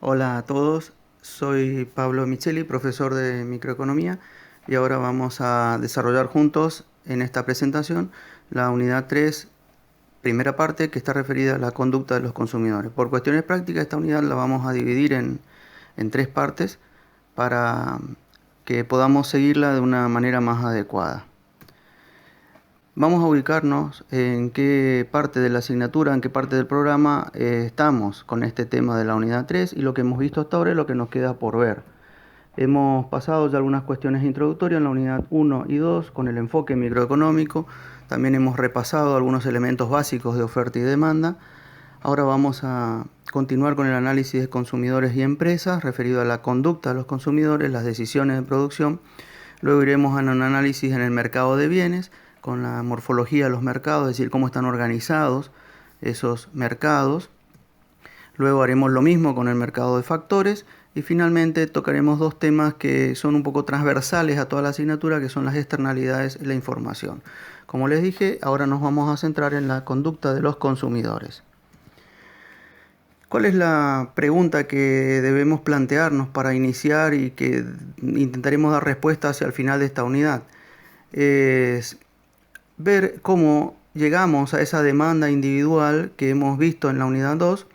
Hola a todos, soy Pablo Micheli, profesor de microeconomía, y ahora vamos a desarrollar juntos en esta presentación la unidad 3, primera parte, que está referida a la conducta de los consumidores. Por cuestiones prácticas, esta unidad la vamos a dividir en tres partes para que podamos seguirla de una manera más adecuada. Vamos a ubicarnos en qué parte de la asignatura, en qué parte del programa estamos con este tema de la unidad 3, y lo que hemos visto hasta ahora es lo que nos queda por ver. Hemos pasado ya algunas cuestiones introductorias en la unidad 1 y 2 con el enfoque microeconómico. También hemos repasado algunos elementos básicos de oferta y demanda. Ahora vamos a continuar con el análisis de consumidores y empresas referido a la conducta de los consumidores, las decisiones de producción. Luego iremos a un análisis en el mercado de bienes, con la morfología de los mercados, es decir, cómo están organizados esos mercados. Luego haremos lo mismo con el mercado de factores y finalmente tocaremos dos temas que son un poco transversales a toda la asignatura, que son las externalidades y la información. Como les dije, ahora nos vamos a centrar en la conducta de los consumidores. ¿Cuál es la pregunta que debemos plantearnos para iniciar y que intentaremos dar respuesta hacia el final de esta unidad? Es ver cómo llegamos a esa demanda individual que hemos visto en la unidad 2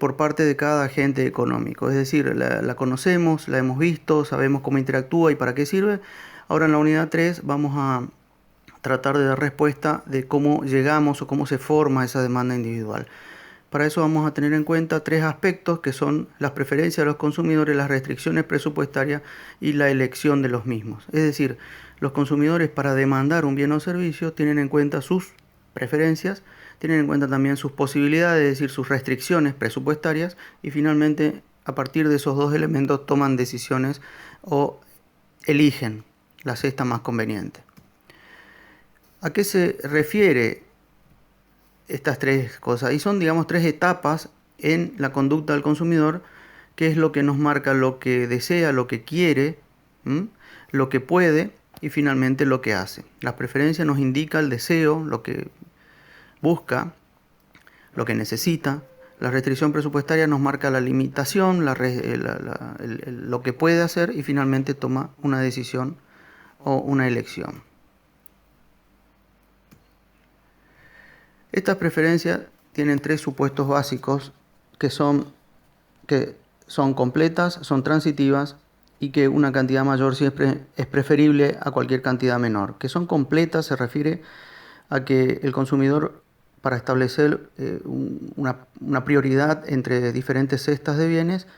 por parte de cada agente económico. Es decir, la conocemos, la hemos visto, sabemos cómo interactúa y para qué sirve. Ahora en la unidad 3 vamos a tratar de dar respuesta de cómo llegamos o cómo se forma esa demanda individual. Para eso vamos a tener en cuenta tres aspectos que son las preferencias de los consumidores, las restricciones presupuestarias y la elección de los mismos. Es decir, los consumidores para demandar un bien o servicio tienen en cuenta sus preferencias, tienen en cuenta también sus posibilidades, es decir, sus restricciones presupuestarias, y finalmente a partir de esos dos elementos toman decisiones o eligen la cesta más conveniente. ¿A qué se refiere estas tres cosas? Y son, digamos, tres etapas en la conducta del consumidor, que es lo que nos marca lo que desea, lo que quiere, lo que puede y finalmente lo que hace. La preferencia nos indica el deseo, lo que busca, lo que necesita. La restricción presupuestaria nos marca la limitación, lo que puede hacer, y finalmente toma una decisión o una elección. Estas preferencias tienen tres supuestos básicos que son completas, son transitivas y que una cantidad mayor siempre es preferible a cualquier cantidad menor. Que son completas se refiere a que el consumidor, para establecer una prioridad entre diferentes cestas de bienes,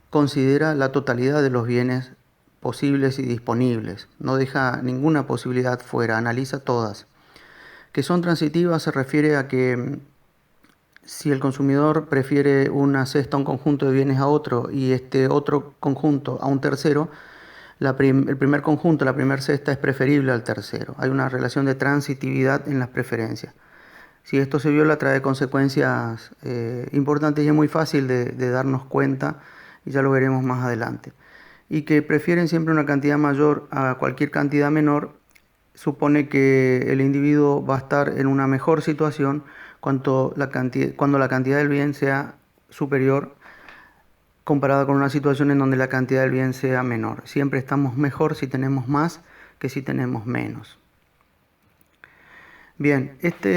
considera la totalidad de los bienes posibles y disponibles. No deja ninguna posibilidad fuera, analiza todas. Que son transitivas se refiere a que si el consumidor prefiere una cesta, un conjunto de bienes a otro, y este otro conjunto a un tercero, el primer conjunto, la primera cesta es preferible al tercero. Hay una relación de transitividad en las preferencias. Si esto se viola, trae consecuencias importantes y es muy fácil de darnos cuenta, y ya lo veremos más adelante. Y que prefieren siempre una cantidad mayor a cualquier cantidad menor supone que el individuo va a estar en una mejor situación cuando la cantidad del bien sea superior comparada con una situación en donde la cantidad del bien sea menor. Siempre estamos mejor si tenemos más que si tenemos menos. Bien, esto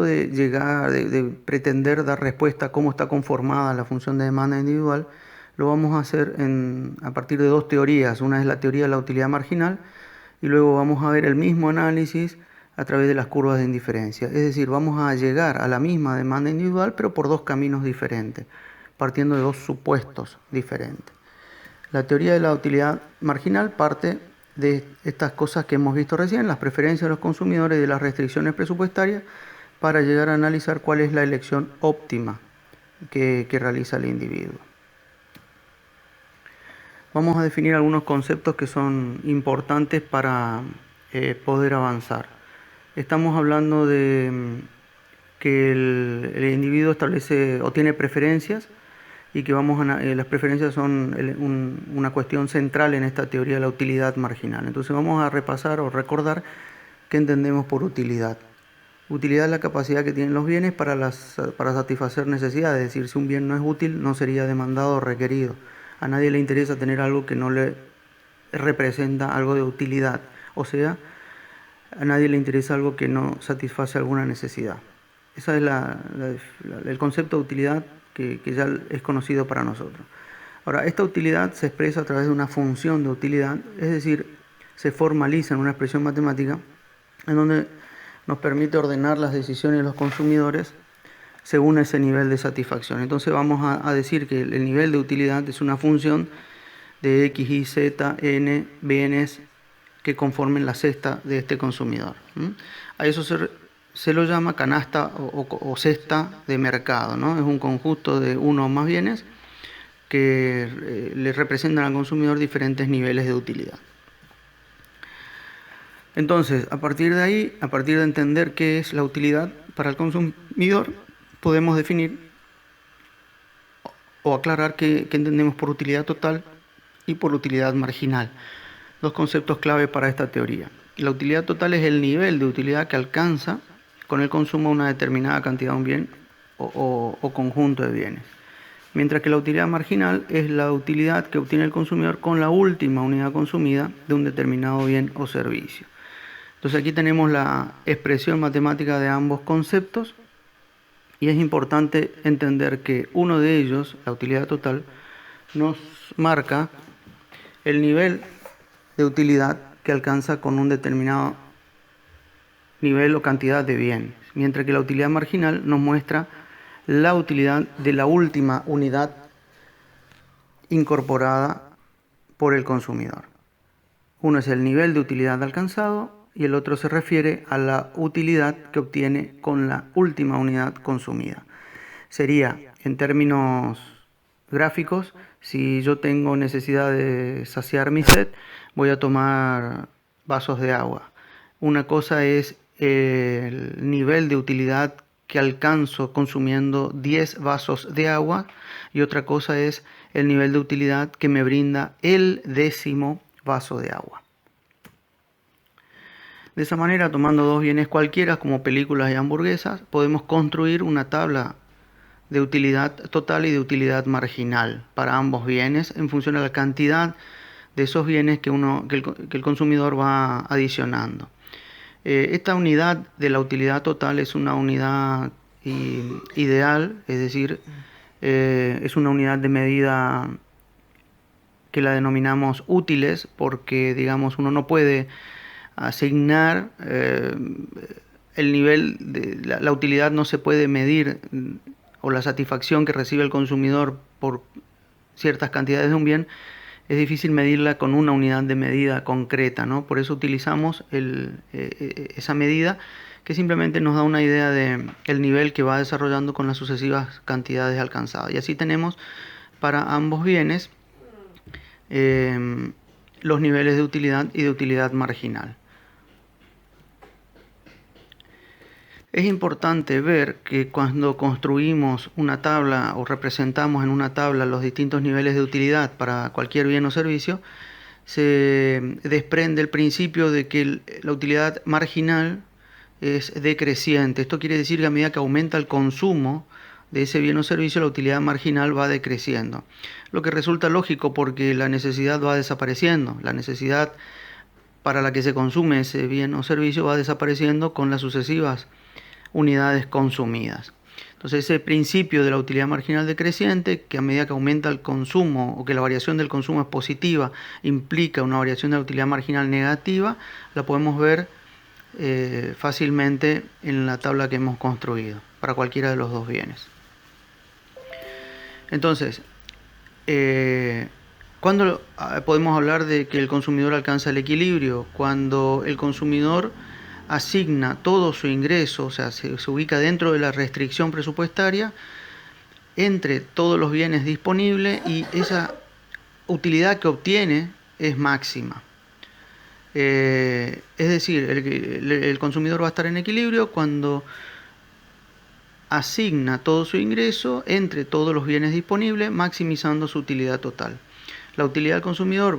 de llegar, de pretender dar respuesta a cómo está conformada la función de demanda individual, lo vamos a hacer a partir de dos teorías. Una es la teoría de la utilidad marginal, y luego vamos a ver el mismo análisis a través de las curvas de indiferencia. Es decir, vamos a llegar a la misma demanda individual, pero por dos caminos diferentes, partiendo de dos supuestos diferentes. La teoría de la utilidad marginal parte de estas cosas que hemos visto recién, las preferencias de los consumidores y de las restricciones presupuestarias, para llegar a analizar cuál es la elección óptima que realiza el individuo. Vamos a definir algunos conceptos que son importantes para poder avanzar. Estamos hablando de que el individuo establece o tiene preferencias, y que las preferencias son una cuestión central en esta teoría de la utilidad marginal. Entonces vamos a repasar o recordar qué entendemos por utilidad. Utilidad es la capacidad que tienen los bienes para satisfacer necesidades. Es decir, si un bien no es útil, no sería demandado o requerido. A nadie le interesa tener algo que no le representa algo de utilidad. O sea, a nadie le interesa algo que no satisface alguna necesidad. Ese es el concepto de utilidad que ya es conocido para nosotros. Ahora, esta utilidad se expresa a través de una función de utilidad, es decir, se formaliza en una expresión matemática en donde nos permite ordenar las decisiones de los consumidores según ese nivel de satisfacción. Entonces vamos a decir que el nivel de utilidad es una función de X, Y, Z, N, bienes que conformen la cesta de este consumidor. A eso se lo llama canasta o cesta de mercado, ¿no? Es un conjunto de uno o más bienes que le representan al consumidor diferentes niveles de utilidad. Entonces, a partir de ahí, a partir de entender qué es la utilidad para el consumidor, podemos definir o aclarar qué entendemos por utilidad total y por utilidad marginal. Dos conceptos clave para esta teoría. La utilidad total es el nivel de utilidad que alcanza con el consumo de una determinada cantidad de un bien o conjunto de bienes. Mientras que la utilidad marginal es la utilidad que obtiene el consumidor con la última unidad consumida de un determinado bien o servicio. Entonces aquí tenemos la expresión matemática de ambos conceptos y es importante entender que uno de ellos, la utilidad total, nos marca el nivel de utilidad que alcanza con un determinado nivel o cantidad de bienes, mientras que la utilidad marginal nos muestra la utilidad de la última unidad incorporada por el consumidor. Uno es el nivel de utilidad alcanzado y el otro se refiere a la utilidad que obtiene con la última unidad consumida. Sería, en términos gráficos, si yo tengo necesidad de saciar mi sed, voy a tomar vasos de agua. Una cosa es el nivel de utilidad que alcanzo consumiendo 10 vasos de agua y otra cosa es el nivel de utilidad que me brinda el 10º vaso de agua. De esa manera, tomando dos bienes cualquiera como películas y hamburguesas, podemos construir una tabla de utilidad total y de utilidad marginal para ambos bienes en función a la cantidad de esos bienes que el consumidor va adicionando. Esta unidad de la utilidad total es una unidad ideal, es decir, es una unidad de medida que la denominamos útiles porque, digamos, uno no puede asignar el nivel de la utilidad, no se puede medir o la satisfacción que recibe el consumidor por ciertas cantidades de un bien, es difícil medirla con una unidad de medida concreta, ¿no? Por eso utilizamos esa medida que simplemente nos da una idea de el nivel que va desarrollando con las sucesivas cantidades alcanzadas. Y así tenemos para ambos bienes los niveles de utilidad y de utilidad marginal. Es importante ver que cuando construimos una tabla o representamos en una tabla los distintos niveles de utilidad para cualquier bien o servicio, se desprende el principio de que la utilidad marginal es decreciente. Esto quiere decir que a medida que aumenta el consumo de ese bien o servicio, la utilidad marginal va decreciendo. Lo que resulta lógico porque la necesidad va desapareciendo. La necesidad para la que se consume ese bien o servicio va desapareciendo con las sucesivas unidades consumidas. Entonces ese principio de la utilidad marginal decreciente, que a medida que aumenta el consumo o que la variación del consumo es positiva, implica una variación de la utilidad marginal negativa, la podemos ver fácilmente en la tabla que hemos construido para cualquiera de los dos bienes. Entonces, ¿cuándo podemos hablar de que el consumidor alcanza el equilibrio? Cuando el consumidor asigna todo su ingreso, o sea, se ubica dentro de la restricción presupuestaria entre todos los bienes disponibles y esa utilidad que obtiene es máxima. Es decir, el consumidor va a estar en equilibrio cuando asigna todo su ingreso entre todos los bienes disponibles, maximizando su utilidad total. La utilidad del consumidor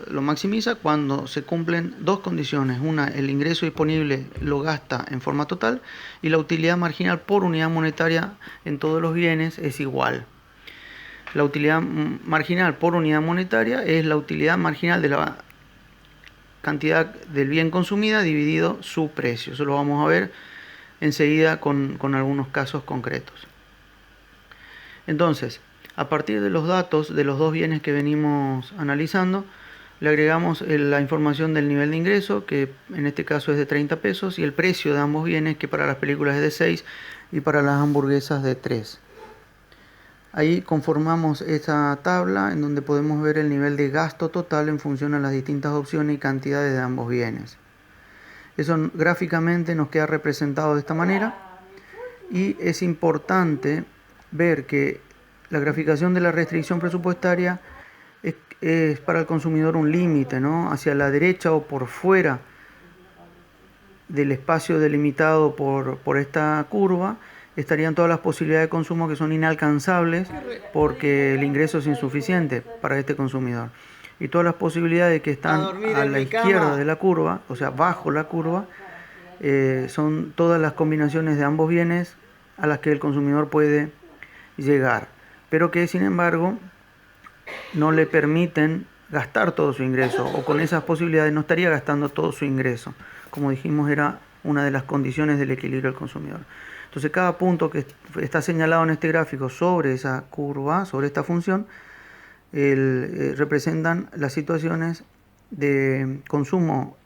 lo maximiza cuando se cumplen dos condiciones. Una, el ingreso disponible lo gasta en forma total, y la utilidad marginal por unidad monetaria en todos los bienes es igual. La utilidad marginal por unidad monetaria es la utilidad marginal de la cantidad del bien consumida dividido su precio. Eso lo vamos a ver enseguida con algunos casos concretos. Entonces, a partir de los datos de los dos bienes que venimos analizando, le agregamos la información del nivel de ingreso, que en este caso es de 30 pesos, y el precio de ambos bienes, que para las películas es de 6 y para las hamburguesas de 3. Ahí conformamos esta tabla en donde podemos ver el nivel de gasto total en función a las distintas opciones y cantidades de ambos bienes. Eso gráficamente nos queda representado de esta manera, y es importante ver que la graficación de la restricción presupuestaria es para el consumidor un límite, ¿no? Hacia la derecha o por fuera del espacio delimitado por esta curva estarían todas las posibilidades de consumo que son inalcanzables porque el ingreso es insuficiente para este consumidor. Y todas las posibilidades que están a la izquierda de la curva, o sea, bajo la curva, son todas las combinaciones de ambos bienes a las que el consumidor puede llegar, pero que sin embargo no le permiten gastar todo su ingreso, o con esas posibilidades no estaría gastando todo su ingreso. Como dijimos, era una de las condiciones del equilibrio del consumidor. Entonces, cada punto que está señalado en este gráfico sobre esa curva, sobre esta función, representan las situaciones de consumo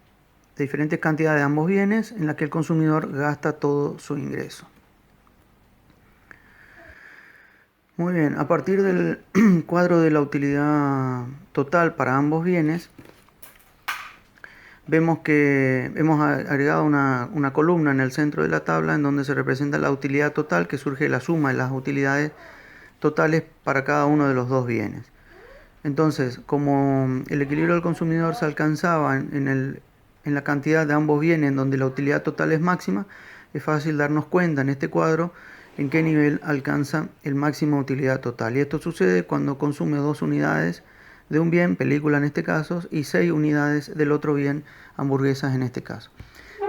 de diferentes cantidades de ambos bienes en las que el consumidor gasta todo su ingreso. Muy bien, a partir del cuadro de la utilidad total para ambos bienes, vemos que hemos agregado una columna en el centro de la tabla en donde se representa la utilidad total, que surge de la suma de las utilidades totales para cada uno de los dos bienes. Entonces, como el equilibrio del consumidor se alcanzaba en la cantidad de ambos bienes en donde la utilidad total es máxima, es fácil darnos cuenta en este cuadro en qué nivel alcanza el máximo de utilidad total. Y esto sucede cuando consume 2 unidades de un bien, película en este caso, y 6 unidades del otro bien, hamburguesas en este caso.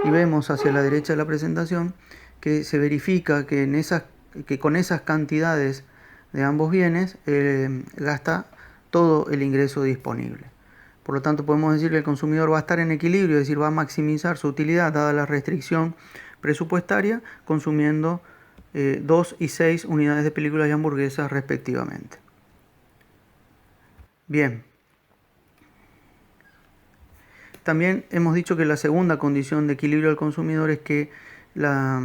Y vemos hacia la derecha de la presentación que se verifica que con esas cantidades de ambos bienes gasta todo el ingreso disponible. Por lo tanto, podemos decir que el consumidor va a estar en equilibrio, es decir, va a maximizar su utilidad dada la restricción presupuestaria, consumiendo 2 y 6 unidades de películas y hamburguesas respectivamente. Bien. También hemos dicho que la segunda condición de equilibrio del consumidor es que la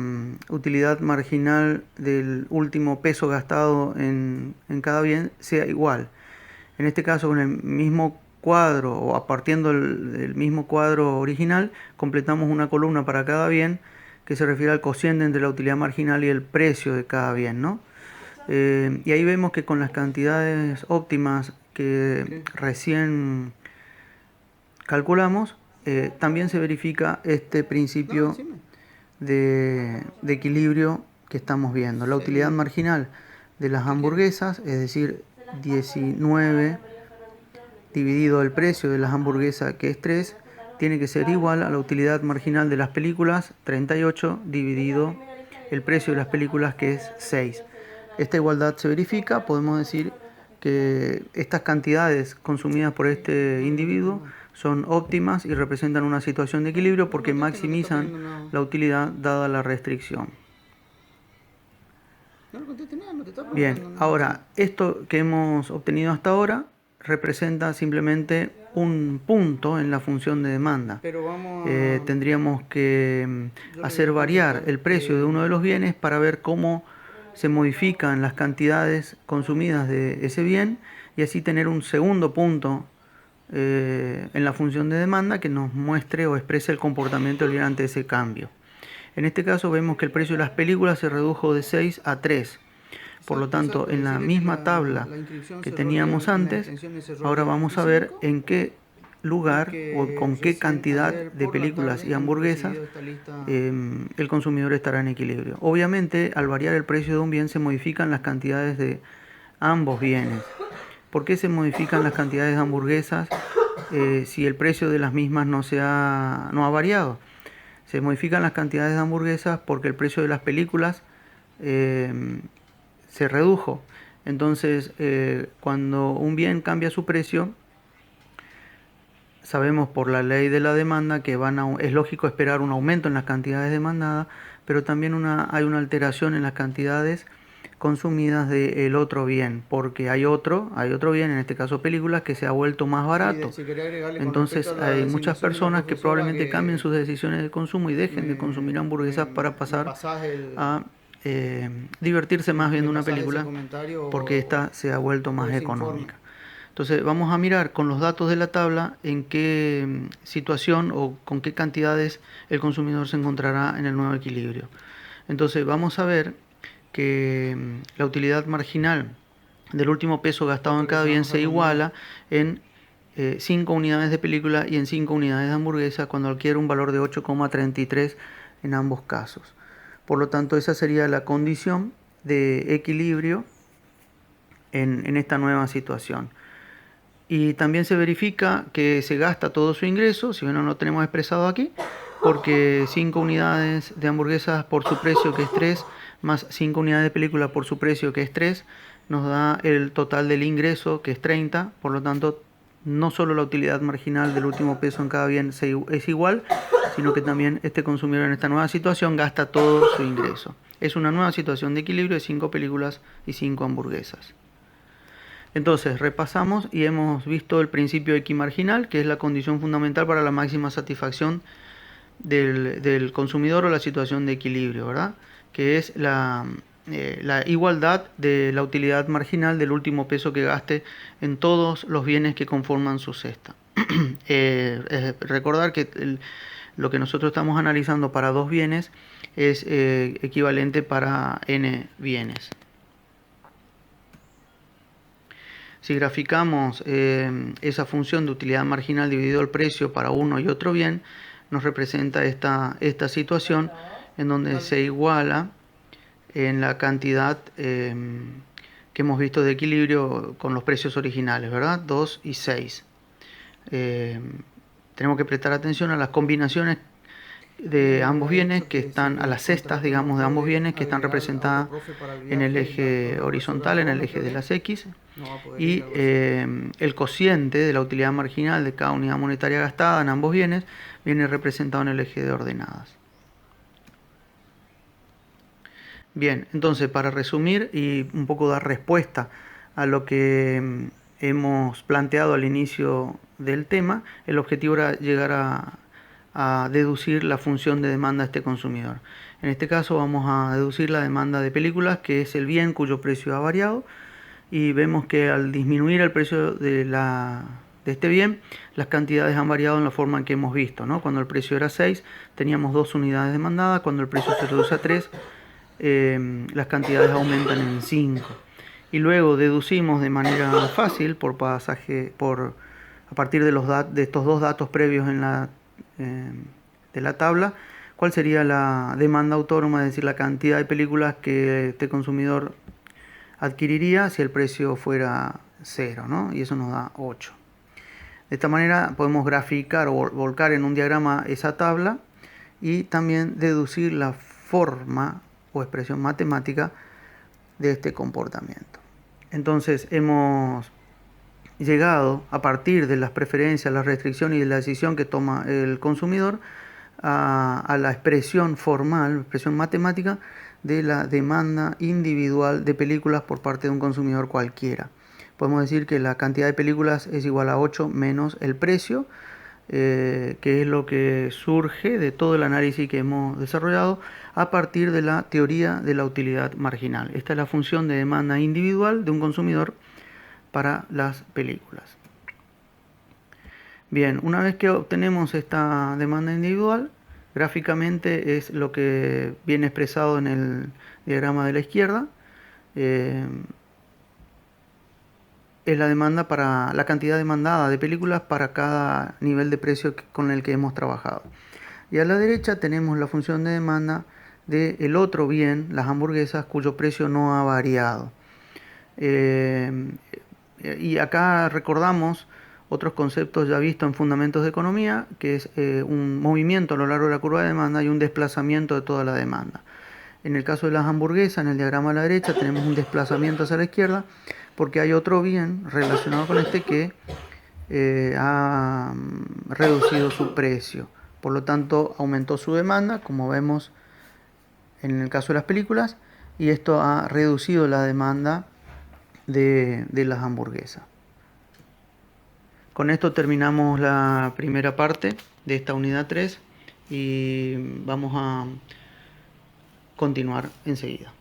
utilidad marginal del último peso gastado en cada bien sea igual. En este caso, con el mismo cuadro o partiendo del mismo cuadro original, completamos una columna para cada bien que se refiere al cociente entre la utilidad marginal y el precio de cada bien, ¿no? Y ahí vemos que con las cantidades óptimas que recién calculamos, también se verifica este principio de equilibrio que estamos viendo. La utilidad marginal de las hamburguesas, es decir, 19 dividido el precio de las hamburguesas, que es 3, tiene que ser igual a la utilidad marginal de las películas, 38, dividido el precio de las películas, que es 6. Esta igualdad se verifica, podemos decir que estas cantidades consumidas por este individuo son óptimas y representan una situación de equilibrio porque maximizan la utilidad dada la restricción. Bien, ahora, esto que hemos obtenido hasta ahora representa simplemente un punto en la función de demanda. Tendríamos que hacer variar el precio de uno de los bienes para ver cómo se modifican las cantidades consumidas de ese bien y así tener un segundo punto en la función de demanda que nos muestre o exprese el comportamiento del bien ante ese cambio. En este caso vemos que el precio de las películas se redujo de 6 a 3. Por lo tanto, en la misma tabla que teníamos antes, ahora vamos a ver en qué lugar o con qué cantidad de películas y hamburguesas el consumidor estará en equilibrio. Obviamente, al variar el precio de un bien se modifican las cantidades de ambos bienes. ¿Por qué se modifican las cantidades de hamburguesas si el precio de las mismas no ha variado? Se modifican las cantidades de hamburguesas porque el precio de las películas se redujo. Entonces, cuando un bien cambia su precio, sabemos por la ley de la demanda que es lógico esperar un aumento en las cantidades demandadas, pero también hay una alteración en las cantidades consumidas del otro bien, porque hay otro bien, en este caso películas, que se ha vuelto más barato. Entonces hay muchas personas que probablemente cambien sus decisiones de consumo y dejen de consumir hamburguesas para pasar a divertirse más viendo una película, porque esta se ha vuelto más económica. Entonces vamos a mirar con los datos de la tabla en qué situación o con qué cantidades el consumidor se encontrará en el nuevo equilibrio. Entonces vamos a ver que la utilidad marginal del último peso gastado en cada bien se iguala en 5 unidades de película y en 5 unidades de hamburguesa cuando adquiere un valor de 8,33 en ambos casos. Por lo tanto, esa sería la condición de equilibrio en esta nueva situación. Y también se verifica que se gasta todo su ingreso, si bien no lo tenemos expresado aquí, porque 5 unidades de hamburguesas por su precio, que es 3, más 5 unidades de película por su precio, que es 3, nos da el total del ingreso, que es 30. Por lo tanto, no solo la utilidad marginal del último peso en cada bien es igual, sino que también este consumidor en esta nueva situación gasta todo su ingreso. Es una nueva situación de equilibrio de 5 películas y 5 hamburguesas. Entonces, repasamos y hemos visto el principio equimarginal, que es la condición fundamental para la máxima satisfacción del consumidor o la situación de equilibrio, ¿verdad? Que es la igualdad de la utilidad marginal del último peso que gaste en todos los bienes que conforman su cesta. Recordar que lo que nosotros estamos analizando para 2 bienes es equivalente para n bienes. Si graficamos esa función de utilidad marginal dividido el precio para uno y otro bien, nos representa esta situación en donde se iguala en la cantidad que hemos visto de equilibrio con los precios originales, ¿verdad? 2 y 6. Tenemos que prestar atención a las combinaciones de ambos bienes que están, a las cestas, digamos, de ambos bienes que están representadas en el eje horizontal, en el eje de las X, y el cociente de la utilidad marginal de cada unidad monetaria gastada en ambos bienes viene representado en el eje de ordenadas. Bien, entonces para resumir y un poco dar respuesta a lo que hemos planteado al inicio del tema, el objetivo era llegar a deducir la función de demanda de este consumidor. En este caso vamos a deducir la demanda de películas, que es el bien cuyo precio ha variado, y vemos que al disminuir el precio de este bien, las cantidades han variado en la forma en que hemos visto, ¿no? Cuando el precio era 6, teníamos 2 unidades demandadas; cuando el precio se reduce a 3, las cantidades aumentan en 5. Y luego deducimos de manera fácil, a partir de estos dos datos previos de la tabla, cuál sería la demanda autónoma, es decir, la cantidad de películas que este consumidor adquiriría si el precio fuera 0, ¿no? Y eso nos da 8. De esta manera podemos graficar o volcar en un diagrama esa tabla y también deducir la forma o expresión matemática de este comportamiento. Entonces hemos llegado, a partir de las preferencias, las restricciones y de la decisión que toma el consumidor, a la expresión formal, expresión matemática de la demanda individual de películas por parte de un consumidor cualquiera. Podemos decir que la cantidad de películas es igual a 8 menos el precio, que es lo que surge de todo el análisis que hemos desarrollado a partir de la teoría de la utilidad marginal. Esta es la función de demanda individual de un consumidor para las películas. Bien, una vez que obtenemos esta demanda individual, gráficamente es lo que viene expresado en el diagrama de la izquierda. Es la demanda para la cantidad demandada de películas para cada nivel de precio con el que hemos trabajado. Y a la derecha tenemos la función de demanda del otro bien, las hamburguesas, cuyo precio no ha variado. Y acá recordamos otros conceptos ya vistos en Fundamentos de Economía, que es un movimiento a lo largo de la curva de demanda y un desplazamiento de toda la demanda. En el caso de las hamburguesas, en el diagrama a la derecha, tenemos un desplazamiento hacia la izquierda, porque hay otro bien relacionado con este que ha reducido su precio. Por lo tanto, aumentó su demanda, como vemos en el caso de las películas, y esto ha reducido la demanda de las hamburguesas. Con esto terminamos la primera parte de esta unidad 3 y vamos a continuar enseguida.